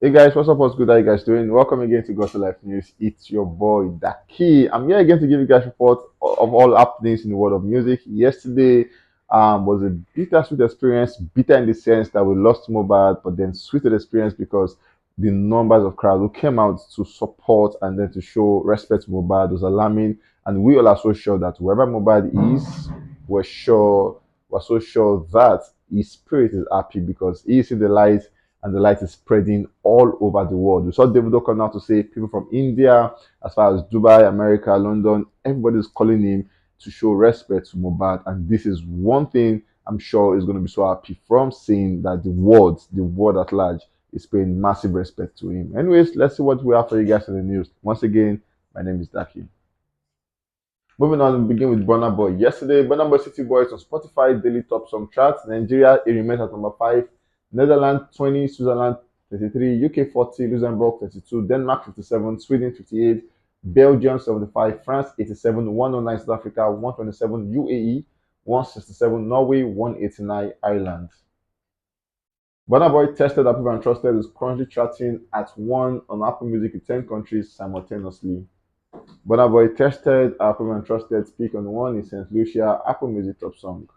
Hey guys, what's up? What's good? How you guys doing? Welcome again to Got to Life News. It's your boy Daki. I'm here again to give you guys report of all happenings in the world of music. Yesterday was a bittersweet experience, bitter in the sense that we lost Mohbad, but then sweeter experience because the numbers of crowd who came out to support and then to show respect to Mohbad was alarming. And we all are so sure that wherever Mohbad is, we're so sure that his spirit is happy because he is in the light and the light is spreading all over the world. We saw Davido come out to say people from India, as far as Dubai, America, London, everybody is calling him to show respect to Mohbad. And this is one thing I'm sure is going to be so happy from seeing that the world at large, is paying massive respect to him. Anyways, let's see what we have for you guys in the news. Once again, my name is Daki. Moving on, we begin with Burna Boy. Yesterday, Burna Boy City Boys on Spotify Daily Top Song Chart. Nigeria, it remains at number 5. Netherlands 20, Switzerland 33, UK 40, Luxembourg 32, Denmark 57, Sweden 58, Belgium 75, France 87, 109 South Africa, 127 UAE, 167 Norway, 189 Ireland. Burna Boy tested, approved, and trusted is currently charting at 1 on Apple Music in 10 countries simultaneously. Burna Boy tested, approved, and trusted speak on 1 in St. Lucia, Apple Music Top Song.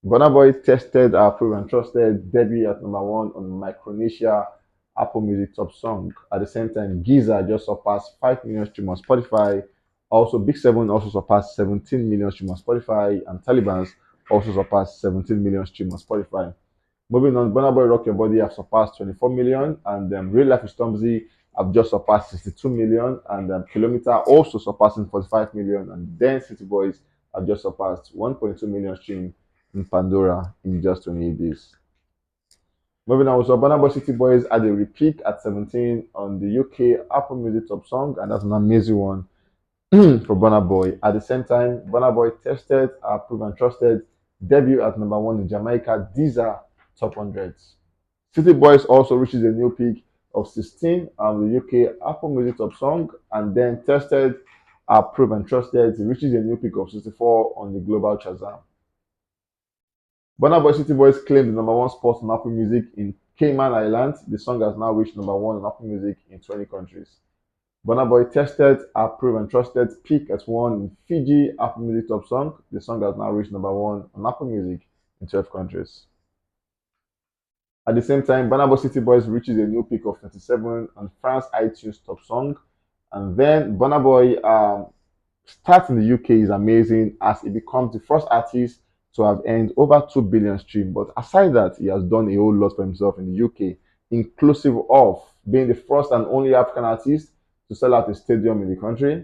Burna Boy tested, approved, and trusted debut at number 1 on Micronesia, Apple Music Top Song. At the same time, Giza just surpassed 5 million streams on Spotify. Also, Big 7 also surpassed 17 million streams on Spotify, and Taliban's also surpassed 17 million streams on Spotify. Moving on, Burna Boy Rock Your Body have surpassed 24 million, and Real Life is Stormzy have just surpassed 62 million, and Kilometer also surpassing 45 million, and then City Boys have just surpassed 1.2 million streams in Pandora in just 28 days. Moving on, so Burna Boy City Boys had a repeat at 17 on the UK Apple Music Top Song, and that's an amazing one for Burna Boy. At the same time, Burna Boy tested, approved, and trusted debut at number 1 in Jamaica. These are top 100s. City Boys also reaches a new peak of 16 on the UK Apple Music Top Song, and then tested, approved, and trusted. It reaches a new peak of 64 on the global Shazam. Burna Boy City Boys claimed the number 1 spot on Apple Music in Cayman Islands. The song has now reached number 1 on Apple Music in 20 countries. Burna Boy tested, approved, and trusted peak at 1 in Fiji Apple Music Top Song. The song has now reached number 1 on Apple Music in 12 countries. At the same time, Burna Boy City Boys reaches a new peak of 27 on France iTunes Top Song. And then Burna Boy starts in the UK is amazing as he becomes the first artist to have earned over 2 billion streams. But aside that, he has done a whole lot for himself in the UK, inclusive of being the first and only African artist to sell out a stadium in the country,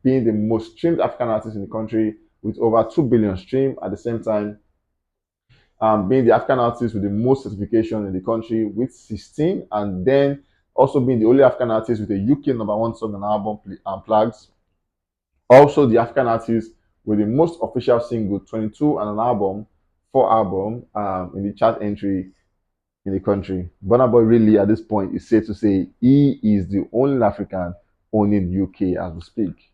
being the most streamed African artist in the country with over 2 billion streams. At the same time, being the African artist with the most certification in the country with 16, and then also being the only African artist with a UK number 1 song and album plaques. Also, the African artist with the most official single, 22, and an album, 4 album in the chart entry in the country. Burna Boy really, at this point, is safe to say he is the only African owning UK as we speak.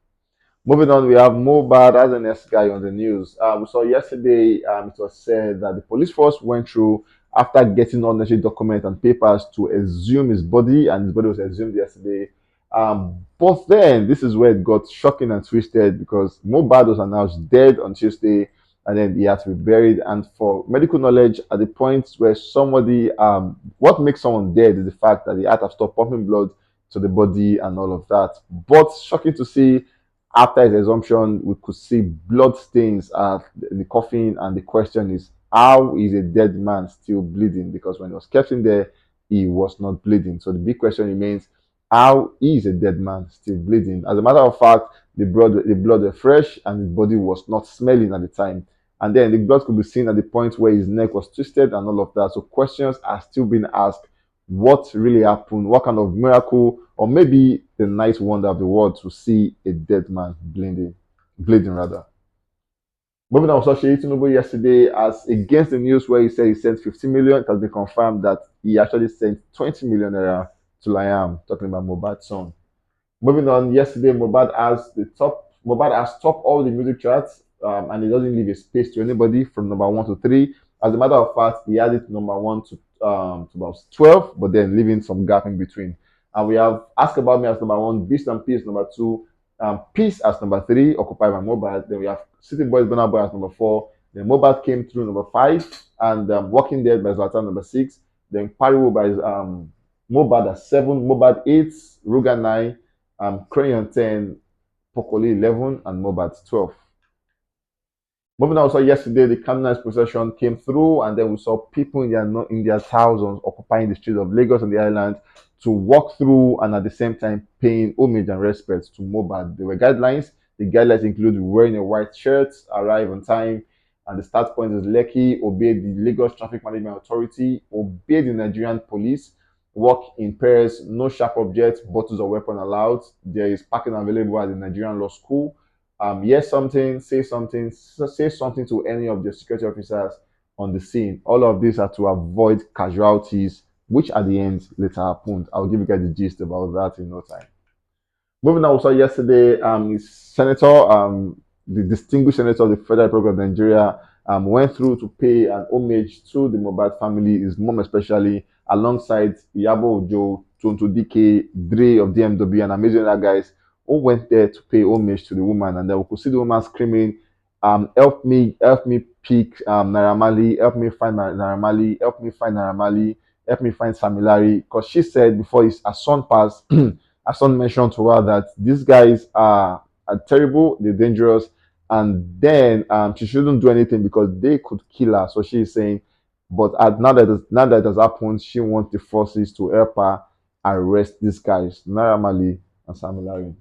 Moving on, we have Mohbad as the next guy on the news. We saw yesterday it was said that the police force went through after getting all necessary documents and papers to exhume his body, and his body was exhumed yesterday. But then this is where it got shocking and twisted because Mohbad was announced dead on Tuesday, and then he had to be buried. And for medical knowledge, at the point where somebody, what makes someone dead is the fact that the heart have stopped pumping blood to the body and all of that. But shocking to see after his assumption, we could see blood stains at the coffin, and the question is, how is a dead man still bleeding? Because when he was kept in there, he was not bleeding. So the big question remains, how is a dead man still bleeding? As a matter of fact, the blood was fresh, and his body was not smelling at the time. And then the blood could be seen at the point where his neck was twisted and all of that. So questions are still being asked. What really happened? What kind of miracle, or maybe the night wonder of the world to see a dead man bleeding rather. Moving on, Sashi Tinubu yesterday, as against the news where he said he sent 50 million, it has been confirmed that he actually sent 20 million naira to Liam, talking about Mohbad's son. Moving on, yesterday Mohbad has topped all the music charts, and he doesn't leave a space to anybody from number 1 to 3. As a matter of fact, he had it number one to about 12, but then leaving some gap in between. And we have Ask About Me as number one, Beast and Peace number two, Peace as number three, occupied by Mohbad. Then we have City Boys, BURNA Boy as number four. Then Mohbad came through number five, and Walking Dead by Zlatan number six. Then Pariwo by Mohbad at seven, Mohbad eight, Ruga nine, Crayon 10, Pokoli 11, and Mohbad 12. Moving on, so yesterday the candlelight procession came through, and then we saw people in their thousands occupying the streets of Lagos and the island to walk through and at the same time paying homage and respect to Mohbad. There were guidelines. The guidelines include wearing a white shirt, arrive on time, and the start point is Lekki, obey the Lagos Traffic Management Authority, obey the Nigerian police, walk in pairs, no sharp objects, bottles or weapon allowed. There is parking available at the Nigerian Law School. Yes, something, say something to any of the security officers on the scene. All of these are to avoid casualties, which at the end later happened. I'll give you guys the gist about that in no time. Moving on, also yesterday, is Senator, the distinguished senator of the Federal Republic of Nigeria, went through to pay an homage to the Mohbad family, his mom especially, alongside Yabo Ojo, Tonto DK, Dre of DMW, and amazing other guys who went there to pay homage to the woman. And then we could see the woman screaming, help me pick Naira Marley, help me find Naira Marley, help me find Naira Marley, help me find Samilari. Because she said before her son passed, her son mentioned to her that these guys are terrible, they're dangerous, and then she shouldn't do anything because they could kill her. So she's saying, but now that it has happened, she wants the forces to help her arrest these guys, Naira Marley and Samilari.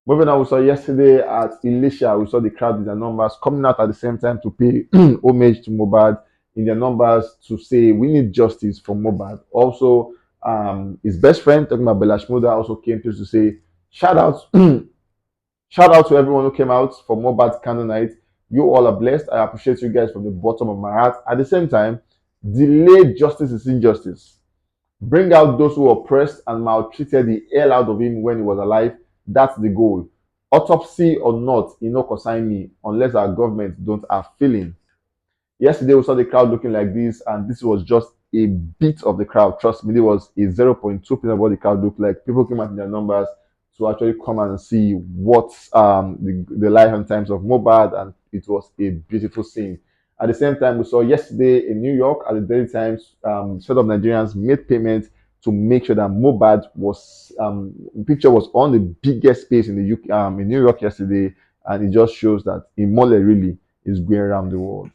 Moving on, we saw yesterday at Elisha, we saw the crowd in their numbers coming out at the same time to pay homage to Mohbad in their numbers to say we need justice for Mohbad. Also, his best friend, talking about Bella Shmurda, also came to say shout out, shout out to everyone who came out for Mohbad candle night. You all are blessed. I appreciate you guys from the bottom of my heart. At the same time, delayed justice is injustice. Bring out those who oppressed and maltreated the hell out of him when he was alive. That's the goal. Autopsy or not, it no concern me unless our government don't have feeling. Yesterday we saw the crowd looking like this, and this was just a bit of the crowd. Trust me, it was a 0.2% of what the crowd looked like. People came out in their numbers to actually come and see what the life and times of Mohbad, and it was a beautiful scene. At the same time, we saw yesterday in New York at the Daily Times, set of Nigerians made payment to make sure that Mohbad was picture was on the biggest space in the UK, in New York yesterday, and it just shows that Imole really is going around the world.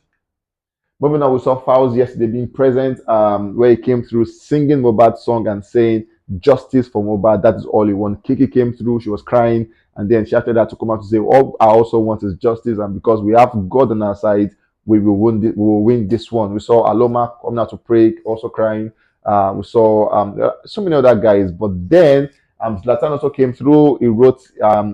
Moving on, we saw Fowles yesterday being present, where he came through singing Mohbad's song and saying justice for Mohbad. That is all he wants. Kiki came through, she was crying, and then she after that to come out to say, all I also want is justice, and because we have God on our side, we will win this one. We saw Aloma coming out to pray, also crying. We saw so many other guys, but then Zlatan also came through. He wrote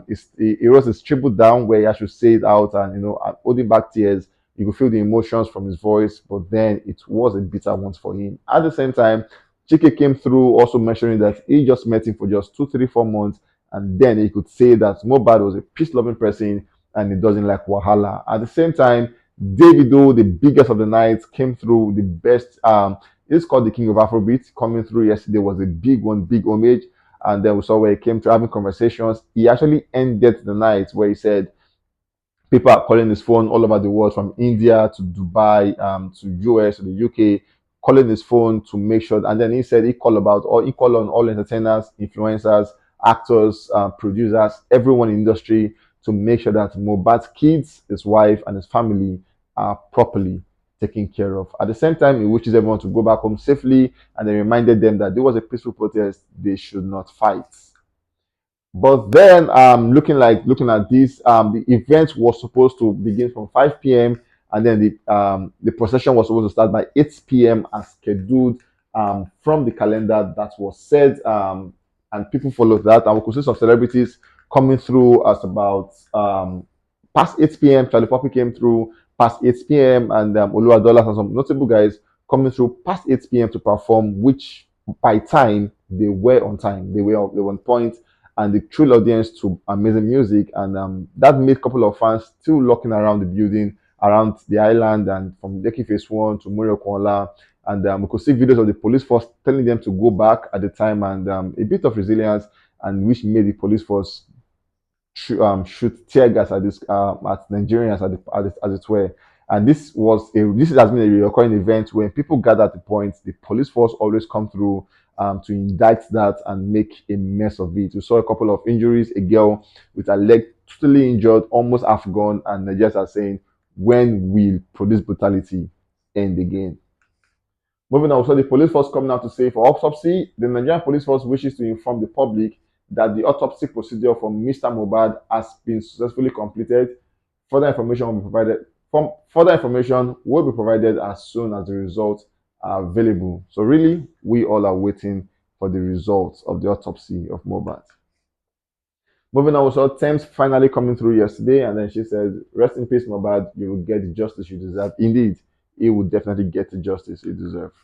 his tribute down where he actually say it out, and holding back tears. You could feel the emotions from his voice, but then it was a bitter one for him. At the same time, Chike came through also mentioning that he just met him for just 2, 3, 4 months, and then he could say that Mohbad was a peace-loving person and he doesn't like Wahala. At the same time, Davido, the biggest of the night, came through the best. It's called the King of Afrobeat. Coming through yesterday was a big one, big homage. And then we saw where he came to having conversations. He actually ended the night where he said, people are calling his phone all over the world, from India to Dubai, to US to the UK, calling his phone to make sure. And then he said he called on all entertainers, influencers, actors, producers, everyone in the industry to make sure that Mohbad's kids, his wife, and his family are properly taken care of. At the same time, he wishes everyone to go back home safely, and then reminded them that there was a peaceful protest; they should not fight. But then, looking at this, the event was supposed to begin from 5 p.m. and then the procession was supposed to start by 8 p.m. as scheduled from the calendar that was set, and people followed that. And we could see some celebrities coming through as about past 8 p.m. Charlie Poppy came through past 8 p.m. and Oluwadola and some notable guys coming through past 8 p.m. to perform, which by time they were on time, they were on point, and the true audience to amazing music, and that made a couple of fans still looking around the building around the island and from Lekki Phase 1 to Muriokwala. And we could see videos of the police force telling them to go back at the time, and a bit of resilience, and which made the police force shoot tear gas at at Nigerians as it were. And this has been a recurring event when people gather at the point. The police force always come through to indict that and make a mess of it. We saw a couple of injuries, a girl with her leg totally injured, almost half gone, and Nigerians are saying, when will police brutality end again? Moving on, so the police force coming out to say for autopsy, the Nigerian police force wishes to inform the public that the autopsy procedure for Mr. Mohbad has been successfully completed. Further information will be provided. Further information will be provided as soon as the results are available. So really, we all are waiting for the results of the autopsy of Mohbad. Moving on, we saw Tems finally coming through yesterday, and then she said, "Rest in peace, Mohbad. You will get the justice you deserve." Indeed, he will definitely get the justice he deserves.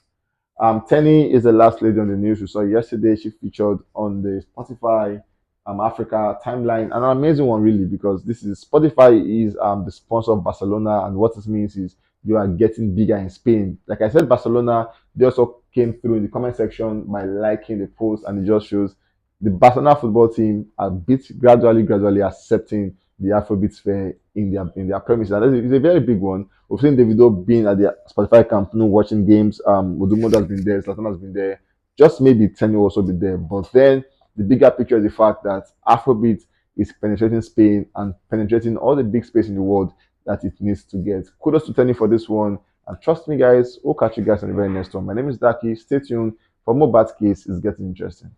Tenny is the last lady on the news we saw yesterday. She featured on the Spotify Africa timeline, an amazing one really, because this is Spotify is the sponsor of Barcelona, and what this means is you are getting bigger in Spain. Like I said, Barcelona, they also came through in the comment section by liking the post, and it just shows the Barcelona football team are gradually accepting the Afrobeat sphere in their premises. And it's a very big one. We've seen Davido being at the Spotify Camp Nou watching games. Odumodu has been there, Zlatan has been there. Just maybe Tenny will also be there. But then the bigger picture is the fact that Afrobeat is penetrating Spain and penetrating all the big space in the world that it needs to get. Kudos to Tenny for this one. And trust me, guys, we'll catch you guys on the very next one. My name is Daki. Stay tuned for more bad case. It's getting interesting.